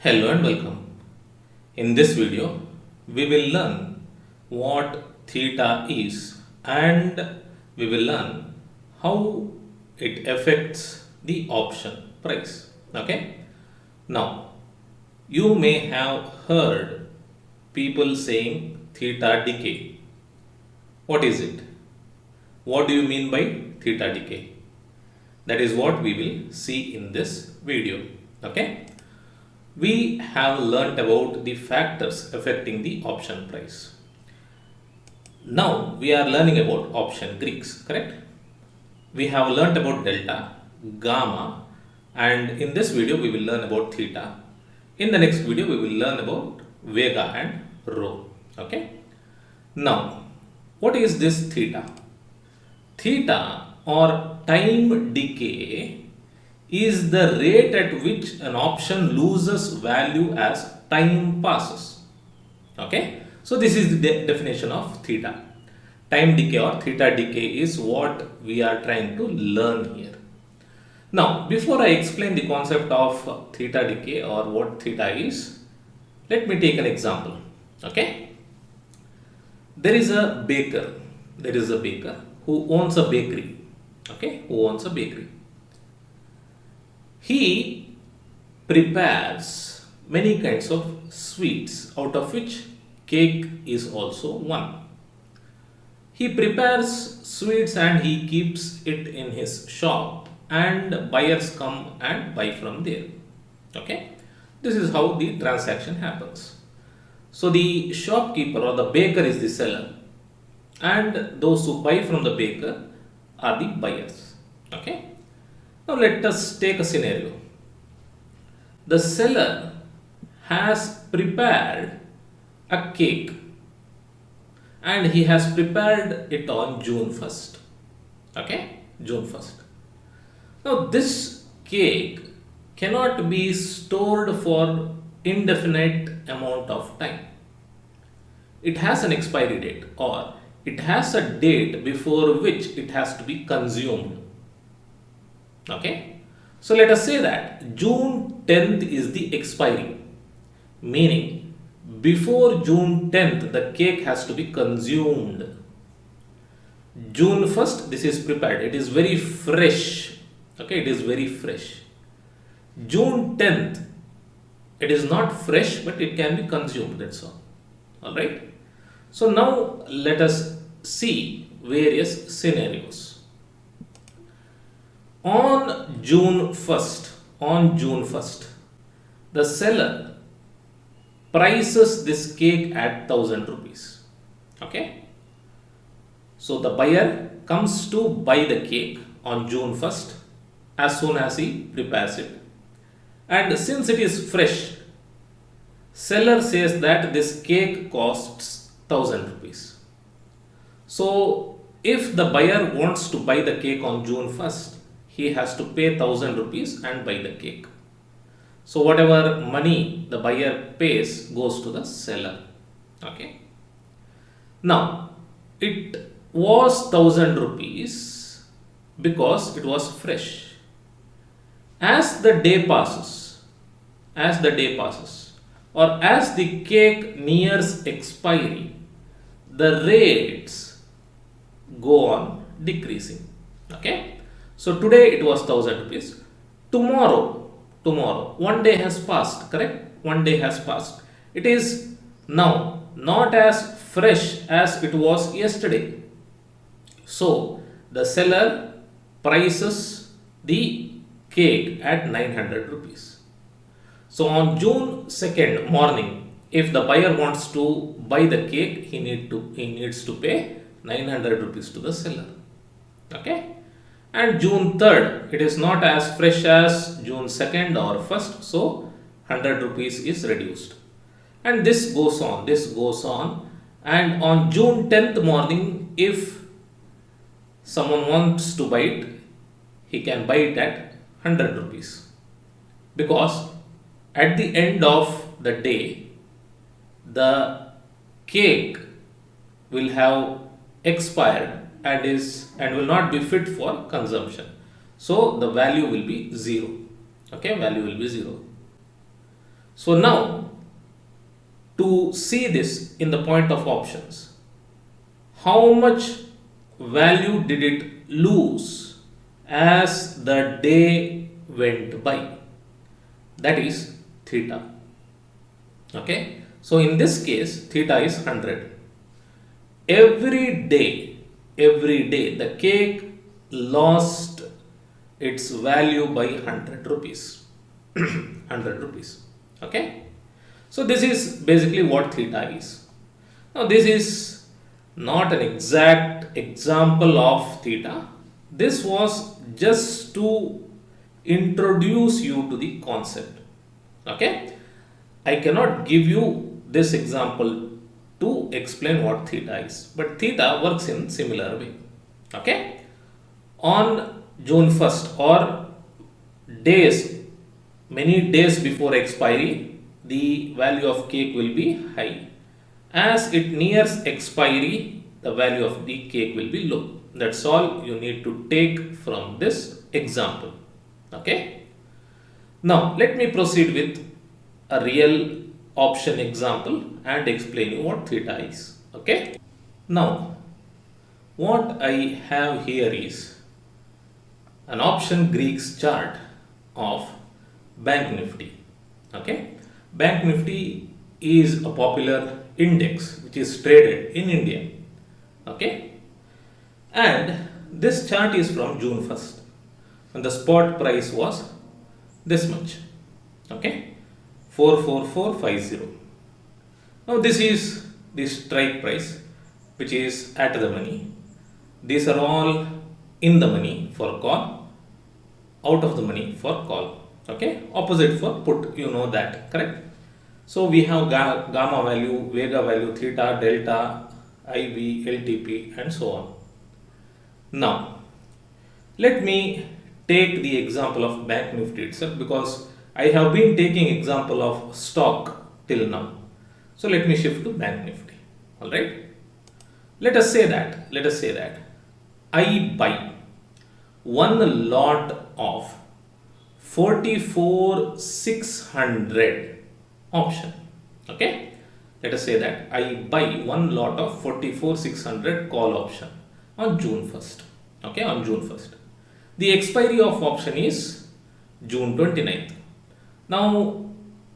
Hello and welcome. In this video, we will learn what theta is and we will learn how it affects the option price. Okay. Now, you may have heard people saying theta decay. What is it? What do you mean by theta decay? That is what we will see in this video. Okay. We have learnt about the factors affecting the option price. Now we are learning about option Greeks, correct? We have learnt about delta, gamma, and in this video we will learn about theta. In the next video we will learn about vega and rho. Okay. Now, what is this theta? Theta or time decay is the rate at which an option loses value as time passes. Okay, so this is the definition of theta. Time decay or theta decay is what we are trying to learn here. Now, before I explain the concept of theta decay or what theta is, let me take an example. Okay, there is a baker. There is a baker who owns a bakery. Okay, who owns a bakery. He prepares many kinds of sweets, out of which cake is also one. He prepares sweets and he keeps it in his shop, and buyers come and buy from there. Okay, this is how the transaction happens. So the shopkeeper or the baker is the seller, and those who buy from the baker are the buyers. Okay. Now let us take a scenario. The seller has prepared a cake and he has prepared it on June 1st. Okay, June 1st. Now this cake cannot be stored for indefinite amount of time. It has an expiry date, or it has a date before which it has to be consumed. Okay, so let us say that June 10th is the expiry, meaning before June 10th the cake has to be consumed. June 1st this is prepared, it is very fresh. Okay, it is very fresh. June 10th it is not fresh but it can be consumed, that's all. Alright, so now let us see various scenarios. On June 1st, the seller prices this cake at 1000 rupees. Okay. So the buyer comes to buy the cake on June 1st as soon as he prepares it. And since it is fresh, seller says that this cake costs 1000 rupees. So if the buyer wants to buy the cake on June 1st, he has to pay 1000 rupees and buy the cake. So whatever money the buyer pays goes to the seller. Okay. Now it was 1000 rupees because it was fresh. As the day passes, or as the cake nears expiry, the rates go on decreasing. Okay. So today it was 1000 rupees. Tomorrow, one day has passed, correct? One day has passed. It is now not as fresh as it was yesterday. So the seller prices the cake at 900 rupees. So on June 2nd morning, if the buyer wants to buy the cake, he needs to pay 900 rupees to the seller. Okay. And June 3rd, it is not as fresh as June 2nd or 1st, so 100 rupees is reduced. And this goes on. And on June 10th morning, if someone wants to buy it, he can buy it at 100 rupees. Because at the end of the day, the cake will have expired and will not be fit for consumption. So the value will be 0. Okay, value will be 0. So now, to see this in the point of options, how much value did it lose as the day went by? That is theta. Okay. So in this case, theta is 100. Every day, the cake lost its value by 100 rupees. 100 rupees. Okay. So this is basically what theta is. Now this is not an exact example of theta. This was just to introduce you to the concept. Okay. I cannot give you this example to explain what theta is, but theta works in similar way. Okay. On June 1st or days, many days before expiry, the value of cake will be high. As it nears expiry, the value of the cake will be low. That's all you need to take from this example. Okay. Now let me proceed with a real option example and explain you what theta is. Okay. Now what I have here is an option Greeks chart of Bank Nifty. Okay. Bank Nifty is a popular index which is traded in India. Okay. And this chart is from June 1st and the spot price was this much. Okay. 44450. Now this is the strike price which is at the money. These are all in the money for call, out of the money for call. Okay. Opposite for put, you know that, correct? So we have gamma value, vega value, theta, delta, IV, LTP and so on. Now let me take the example of Bank Nifty itself, because I have been taking example of stock till now. So let me shift to Bank Nifty. Alright. Let us say that I buy one lot of 44,600 option. Okay. Let us say that I buy one lot of 44,600 call option on June 1st. Okay, on June 1st. The expiry of option is June 29th. Now,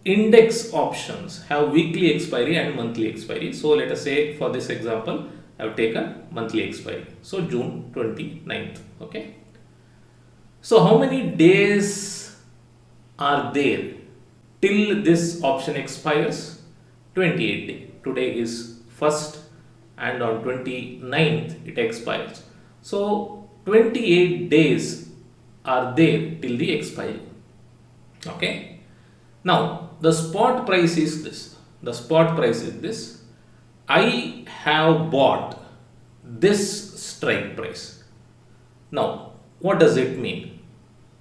index options have weekly expiry and monthly expiry. So, let us say for this example, I have taken monthly expiry. So, June 29th. Okay. So, how many days are there till this option expires? 28 days. Today is 1st and on 29th it expires. So 28 days are there till the expiry. Okay. Now the spot price is this. The spot price is this. I have bought this strike price. Now what does it mean?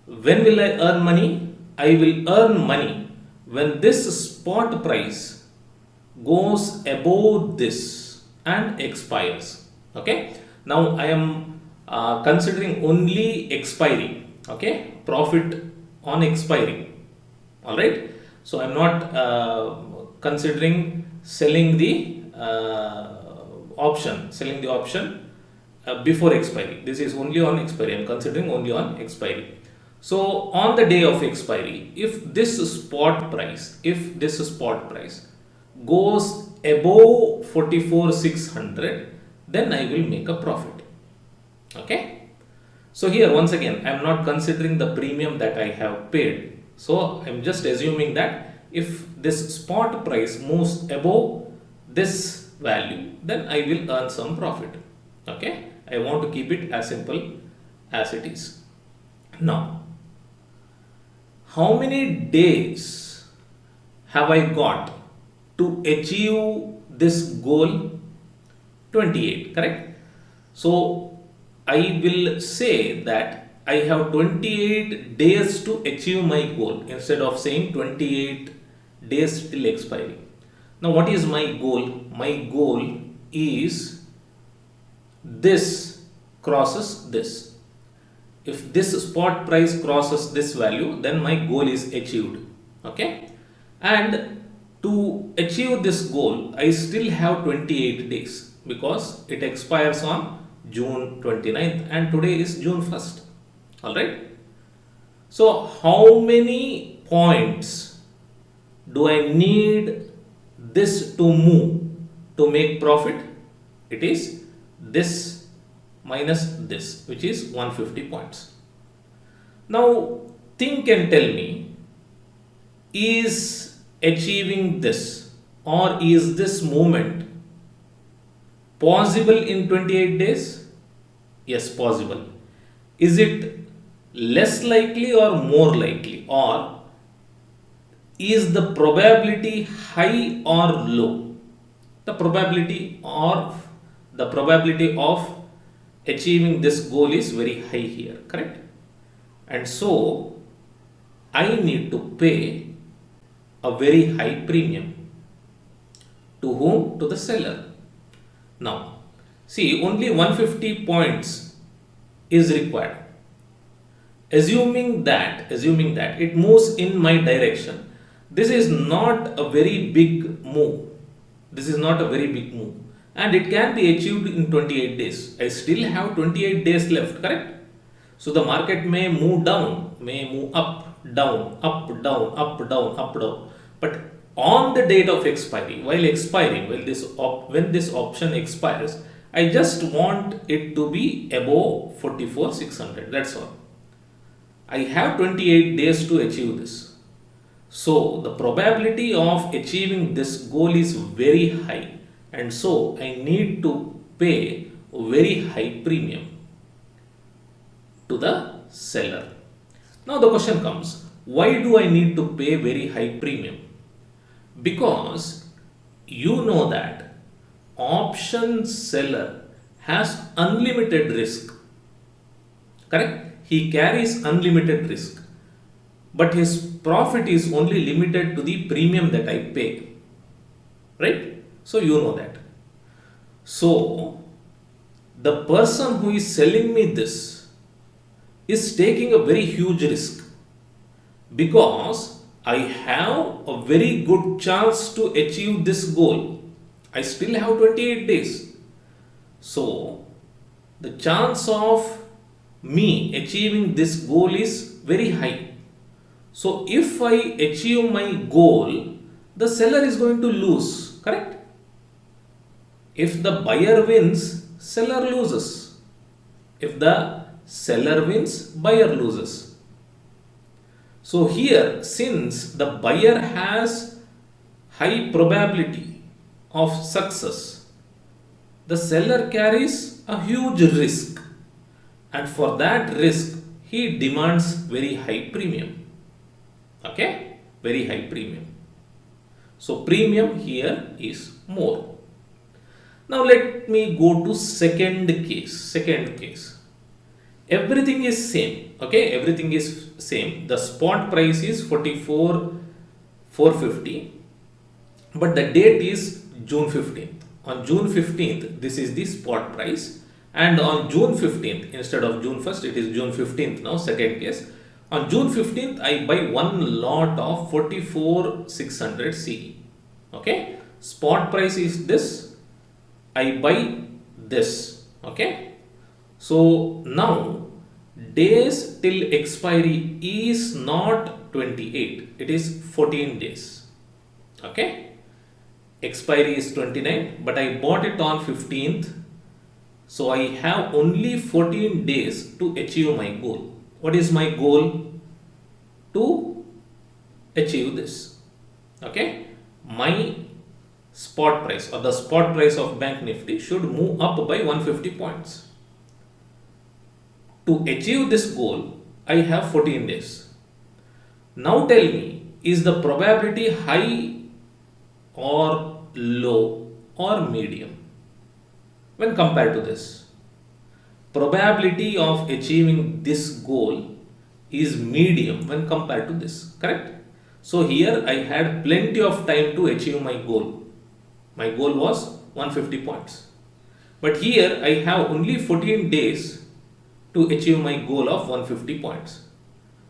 When will I earn money? I will earn money when this spot price goes above this and expires. Okay. Now I am considering only expiry. Okay. Profit on expiry. All right. So I am not considering selling the option before expiry. This is only on expiry. I am considering only on expiry. So on the day of expiry, if this spot price goes above 44,600, then I will make a profit. Okay. So here once again, I am not considering the premium that I have paid. So I am just assuming that if this spot price moves above this value, then I will earn some profit. Okay. I want to keep it as simple as it is. Now, how many days have I got to achieve this goal? 28, correct? So I will say that I have 28 days to achieve my goal instead of saying 28 days till expiry. Now what is my goal? My goal is this crosses this. If this spot price crosses this value, then my goal is achieved. Okay. And to achieve this goal, I still have 28 days because it expires on June 29th and today is June 1st. Alright. So, how many points do I need this to move to make profit? It is this minus this, which is 150 points. Now, think and tell me, is achieving this or is this movement possible in 28 days? Yes, possible. Is it less likely or more likely, or is the probability high or low? The probability of achieving this goal is very high here, correct? And so I need to pay a very high premium. To whom? To the seller. Now, see, only 150 points is required. Assuming that it moves in my direction, this is not a very big move. And it can be achieved in 28 days. I still have 28 days left, correct? So the market may move down, may move up, down, up, down, up, down, up, down. But on the date of expiry, when this option expires, I just want it to be above 44,600. That's all. I have 28 days to achieve this. So the probability of achieving this goal is very high, and so I need to pay a very high premium to the seller. Now the question comes, why do I need to pay very high premium? Because you know that option seller has unlimited risk, correct? He carries unlimited risk, but his profit is only limited to the premium that I pay, right? So you know that. So the person who is selling me this is taking a very huge risk, because I have a very good chance to achieve this goal. I still have 28 days. So the chance of me achieving this goal is very high. So if I achieve my goal, the seller is going to lose, correct? If the buyer wins, seller loses. If the seller wins, buyer loses. So here, since the buyer has high probability of success, the seller carries a huge risk, and for that risk he demands very high premium. Okay, very high premium. So premium here is more. Now let me go to second case. Everything is same. Okay, everything is same. The spot price is 44,450, but the date is June 15th. On June 15th, this is the spot price, and on June 15th, instead of June 1st, it is June 15th now, second case. On June 15th, I buy one lot of 44,600 CE. Okay, spot price is this, I buy this. Okay, so now days till expiry is not 28, it is 14 days. Okay, expiry is 29, but I bought it on 15th, so I have only 14 days to achieve my goal. What is my goal? To achieve this. Okay, my spot price, or the spot price of Bank Nifty, should move up by 150 points. To achieve this goal, I have 14 days. Now tell me, is the probability high or low or medium when compared to this? Probability of achieving this goal is medium when compared to this, correct? So here I had plenty of time to achieve my goal. My goal was 150 points. But here I have only 14 days to achieve my goal of 150 points.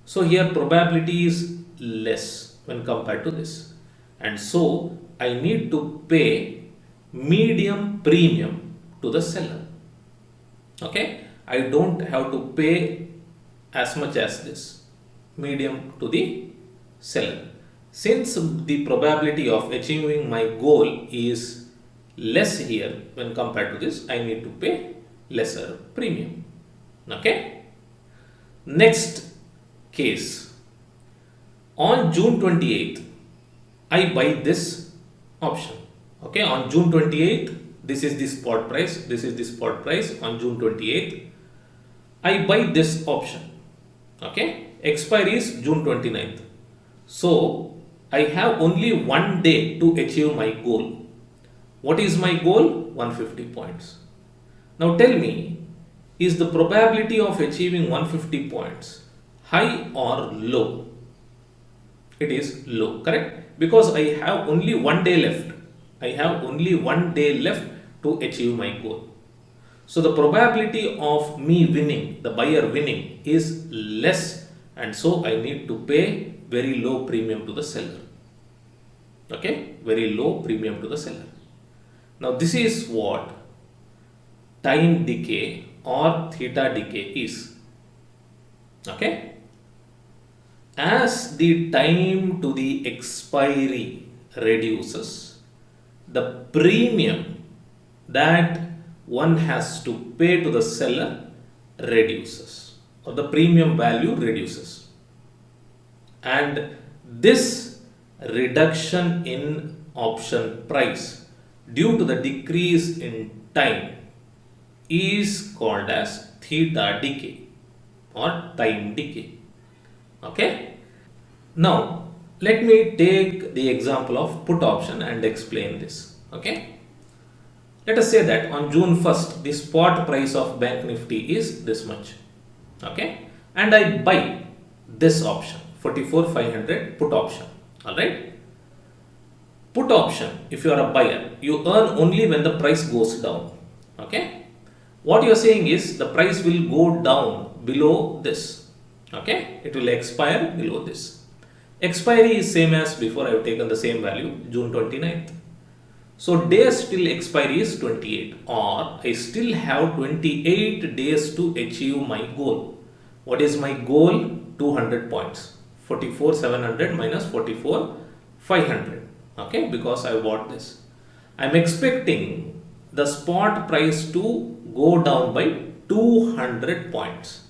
So here probability is less when compared to this. and so I need to pay medium premium to the seller. Okay, I don't have to pay as much as this, medium to the seller. Since the probability of achieving my goal is less here when compared to this, I need to pay lesser premium. Okay. Next case, on June 28th, I buy this option. Okay, on June 28th, this is the spot price, this is the spot price on June 28th. I buy this option. Okay, expiry is June 29th. So I have only one day to achieve my goal. What is my goal? 150 points. Now tell me, is the probability of achieving 150 points high or low? It is low, correct? Because I have only one day left. I have only one day left to achieve my goal. So the probability of me winning, the buyer winning, is less, and so I need to pay very low premium to the seller. Okay, very low premium to the seller. Now this is what time decay or theta decay is. Okay, as the time to the expiry reduces, the premium that one has to pay to the seller reduces, or the premium value reduces, and this reduction in option price due to the decrease in time is called as theta decay or time decay. Okay. Now let me take the example of put option and explain this. Okay. Let us say that on June 1st, the spot price of Bank Nifty is this much. Okay. And I buy this option, 44,500 put option. Alright. Put option, if you are a buyer, you earn only when the price goes down. Okay. What you are saying is the price will go down below this. Okay. It will expire below this. Expiry is same as before. I have taken the same value, June 29th. So days till expiry is 28, or I still have 28 days to achieve my goal. What is my goal? 200 points. 44,700 minus 44,500. Okay, because I bought this. I am expecting the spot price to go down by 200 points.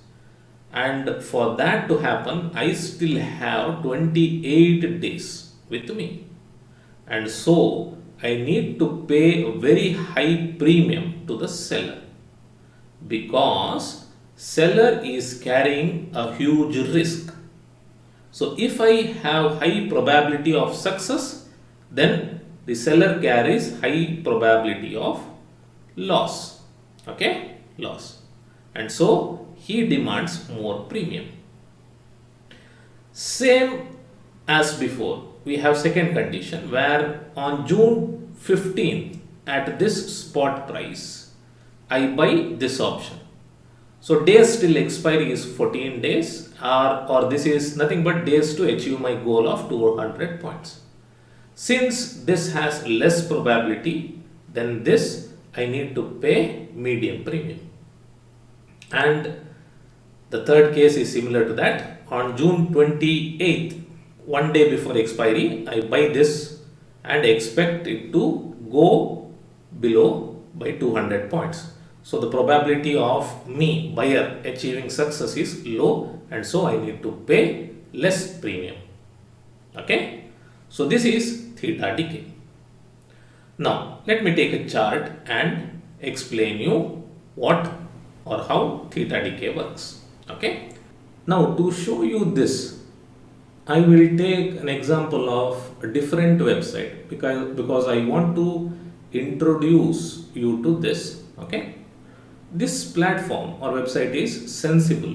And for that to happen, I still have 28 days with me. And so I need to pay a very high premium to the seller, because seller is carrying a huge risk. So if I have high probability of success, then the seller carries high probability of loss. Okay, loss. And so he demands more premium. Same as before, we have second condition where on June 15th at this spot price, I buy this option. So days till expiry is 14 days, or this is nothing but days to achieve my goal of 200 points. Since this has less probability than this, I need to pay medium premium. And the third case is similar to that. On June 28th, one day before expiry, I buy this and expect it to go below by 200 points. So the probability of me, buyer, achieving success is low, and so I need to pay less premium. Okay. So this is theta decay. Now let me take a chart and explain you what or how theta decay works. Okay. Now to show you this, I will take an example of a different website because I want to introduce you to this. Okay. This platform or website is Sensible.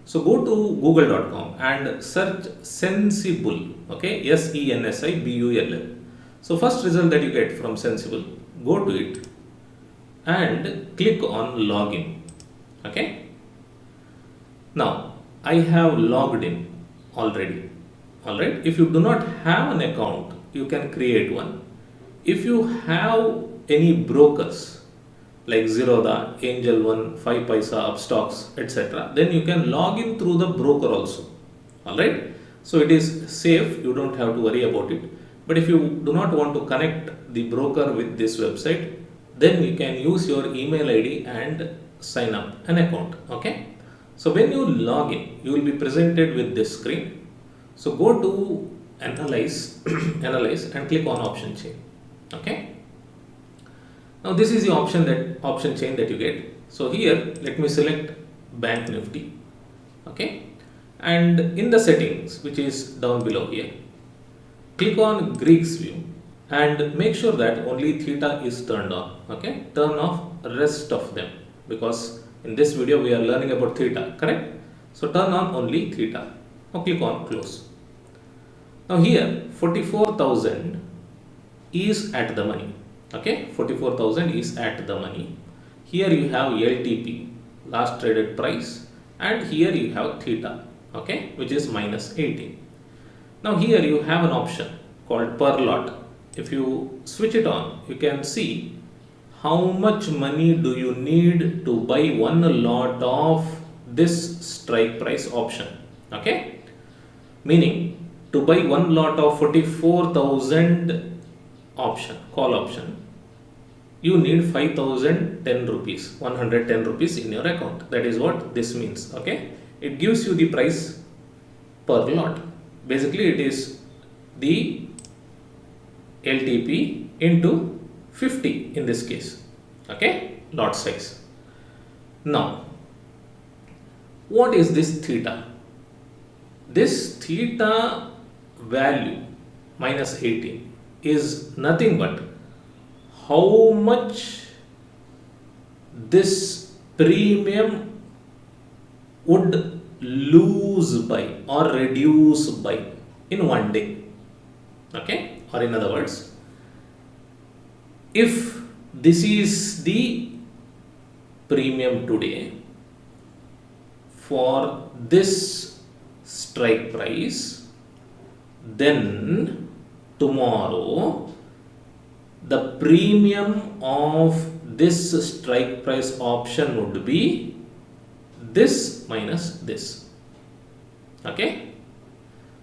So go to google.com and search Sensible. Okay, Sensibull. So first result that you get from Sensible, go to it and click on login. Okay. Now I have logged in already. Alright. If you do not have an account, you can create one. If you have any brokers like Zerodha, Angel One, 5 Paisa, Upstocks, etc., then you can log in through the broker also. Alright, so it is safe, you don't have to worry about it. But if you do not want to connect the broker with this website, then you can use your email ID and sign up an account. Okay, so when you log in, you will be presented with this screen. So go to analyze, analyze and click on option chain. Okay, now this is the option chain that you get. So here let me select Bank Nifty. Okay, and in the settings, which is down below here, click on Greeks view and make sure that only theta is turned on. Okay, turn off rest of them, because in this video we are learning about theta, correct? So turn on only theta. Now click on close. Now here 44,000 is at the money. Okay, 44,000 is at the money. Here you have LTP, last traded price, and here you have theta, okay, which is minus 18. Now here you have an option called per lot. If you switch it on, you can see how much money do you need to buy one lot of this strike price option. Okay, meaning to buy one lot of 44,000 option, call option, you need 5,010 rupees, 110 rupees in your account. That is what this means. Okay, it gives you the price per lot. Basically it is the LTP into 50 in this case. Okay, lot size. Now what is this theta? This theta value minus 18 is nothing but how much this premium would lose by or reduce by in one day. Okay, or in other words, if this is the premium today for this strike price, then tomorrow the premium of this strike price option would be this minus this. Okay,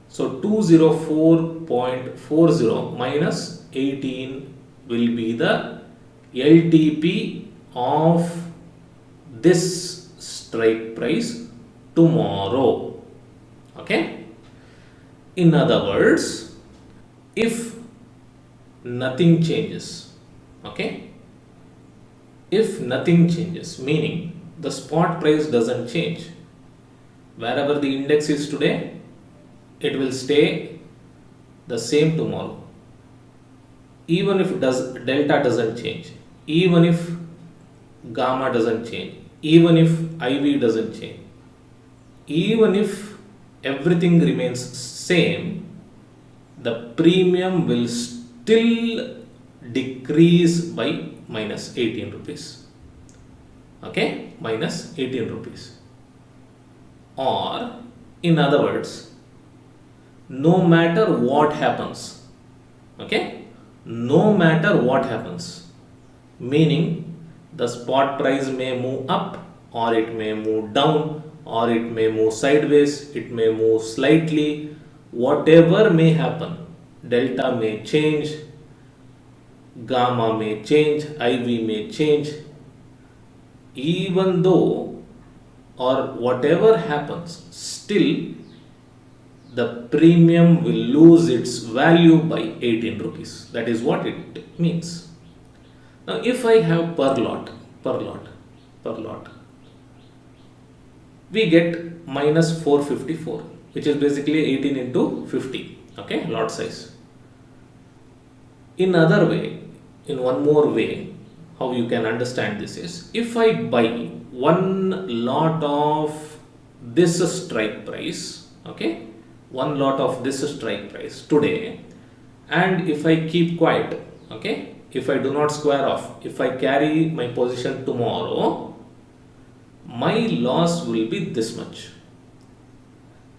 so 204.40 minus 18 will be the LTP of this strike price tomorrow. Okay, in other words, if nothing changes, okay, if nothing changes, meaning the spot price doesn't change, wherever the index is today, it will stay the same tomorrow. Even if delta doesn't change, even if gamma doesn't change, even if IV doesn't change, even if everything remains same, the premium will still decrease by minus 18 rupees. Okay, minus 18 rupees. Or in other words, no matter what happens, okay, no matter what happens, meaning the spot price may move up or it may move down or it may move sideways, it may move slightly, whatever may happen, delta may change, gamma may change, IV may change, even though or whatever happens, still the premium will lose its value by 18 rupees. That is what it means. Now if I have per lot, we get minus 454, which is basically 18 into 50, okay, lot size. In other way, in one more way, how you can understand this is, if I buy one lot of this strike price, okay, one lot of this strike price today, and if I keep quiet, okay, if I do not square off, if I carry my position tomorrow, my loss will be this much.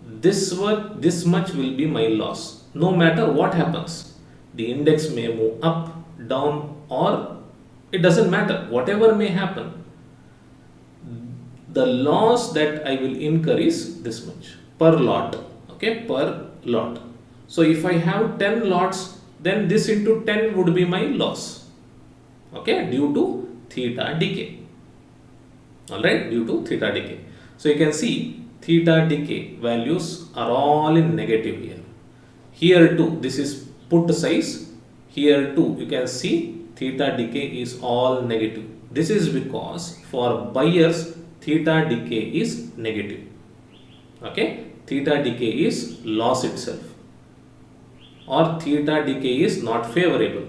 This much will be my loss, no matter what happens. the index may move up, down, or it doesn't matter, whatever may happen, the loss that I will incur is this much per lot, okay, per lot. So if I have 10 lots, then this into 10 would be my loss, okay, due to theta decay. Alright, due to theta decay. So you can see theta decay values are all in negative here. Here too, this is put size. Here too, you can see theta decay is all negative. This is because for buyers, theta decay is negative. Okay, theta decay is loss itself, or theta decay is not favorable.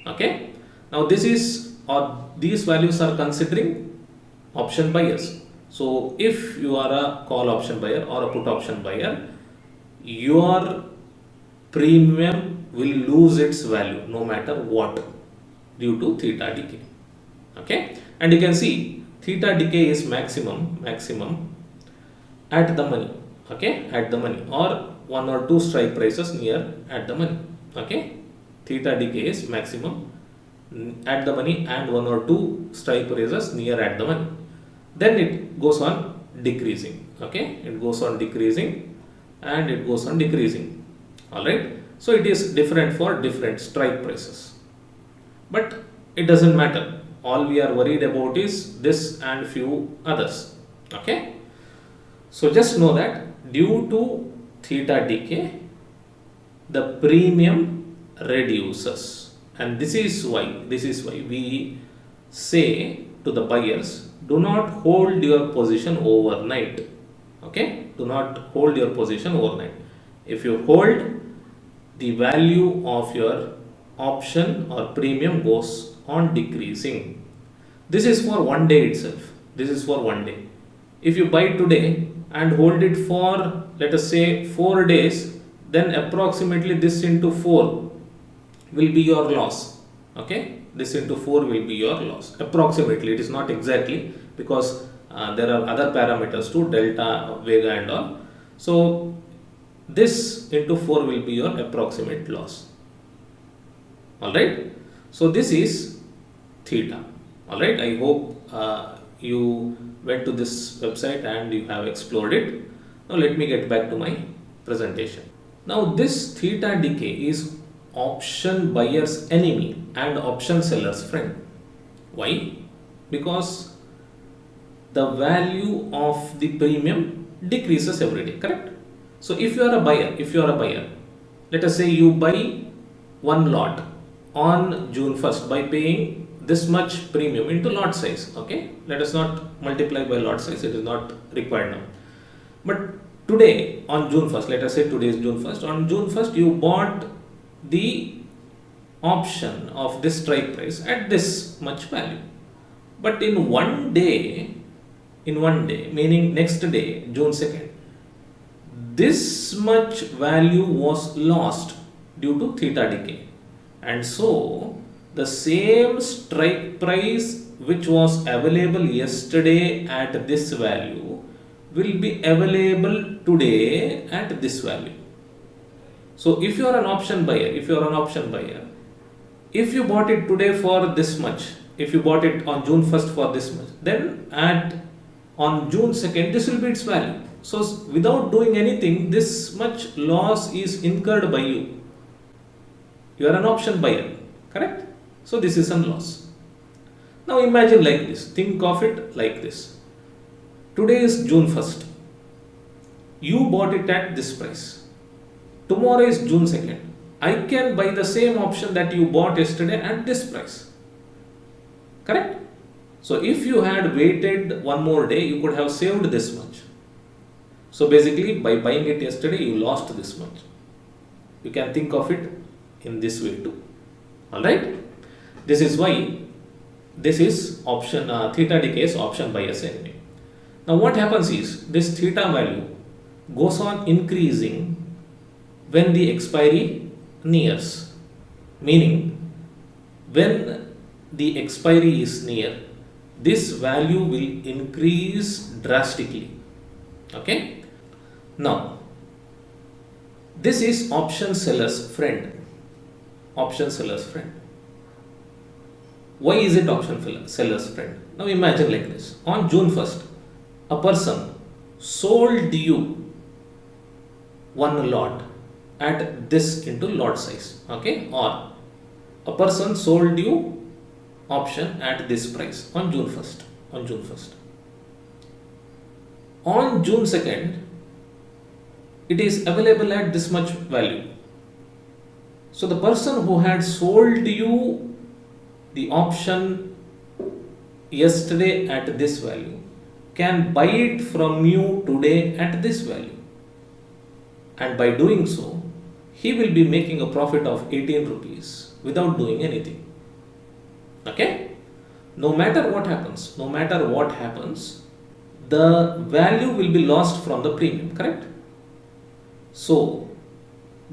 Okay, now this is, or these values are considering option buyers. So if you are a call option buyer or a put option buyer, your premium will lose its value no matter what due to theta decay. Okay, and you can see theta decay is maximum at the money, okay, at the money, or one or two strike prices near at the money. Okay, theta decay is maximum at the money and one or two strike prices near at the money. Then it goes on decreasing. Okay, it goes on decreasing and it goes on decreasing. Alright, so it is different for different strike prices, but it doesn't matter. All we are worried about is this and few others. Okay, so just know that due to theta decay, the premium reduces, and this is why we say to the buyers, do not hold your position overnight. Okay, do not hold your position overnight. If you hold, the value of your option or premium goes on decreasing. This is for one day itself. This is for one day. If you buy today and hold it for, let us say, 4 days, then approximately this into 4 will be your loss. Okay, this into 4 will be your loss approximately. It is not exactly, because there are other parameters too, delta, vega and all. So this into 4 will be your approximate loss. Alright, so this is theta. Alright, I hope you went to this website and you have explored it. Now let me get back to my presentation. Now this theta decay is option buyer's enemy and option seller's friend. Why? Because the value of the premium decreases every day, correct? So if you are a buyer, let us say you buy one lot on June 1st by paying this much premium into lot size. Okay, let us not multiply by lot size, it is not required now. But today on June 1st, let us say today is June 1st, on June 1st you bought the option of this strike price at this much value, but in one day, meaning next day, June 2nd, this much value was lost due to theta decay, and so the same strike price which was available yesterday at this value will be available today at this value. So if you are an option buyer, if you bought it today for this much, if you bought it on June 1st for this much, then on June 2nd this will be its value. So without doing anything, this much loss is incurred by you. You are an option buyer, correct? So this is some loss. Now imagine like this, think of it like this. Today is June 1st. You bought it at this price. Tomorrow is June 2nd. I can buy the same option that you bought yesterday at this price. Correct? So if you had waited one more day, you could have saved this much. So basically, by buying it yesterday, you lost this much. You can think of it in this way too. Alright? This is why this is option theta decay is option buyer's enemy. Now what happens is, this theta value goes on increasing when the expiry nears. Meaning, when the expiry is near, this value will increase drastically. Okay? Now, this is option seller's friend. option seller's friend. Why is it option seller's friend? Now imagine like this. On June 1st, a person sold you one lot at this into lot size, okay? Or a person sold you option at this price on June 1st. On June 1st. On June 2nd, it is available at this much value. So the person who had sold you the option yesterday at this value can buy it from you today at this value. And by doing so, he will be making a profit of 18 rupees without doing anything. Okay? No matter what happens, the value will be lost from the premium, correct? So,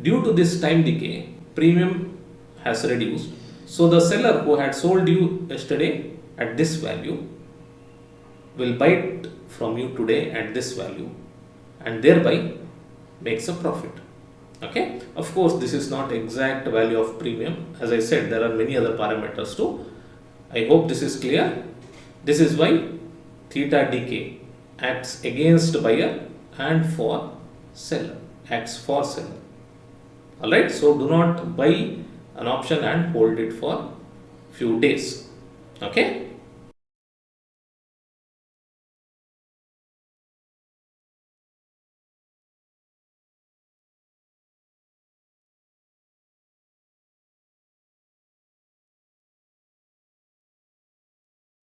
due to this time decay, premium has reduced. So, the seller who had sold you yesterday at this value will buy it from you today at this value and thereby makes a profit. Okay? Of course, this is not exact value of premium. As I said, there are many other parameters too. I hope this is clear. This is why theta decay acts against buyer and for seller. Acts for seller. Alright, so do not buy an option and hold it for few days. Okay.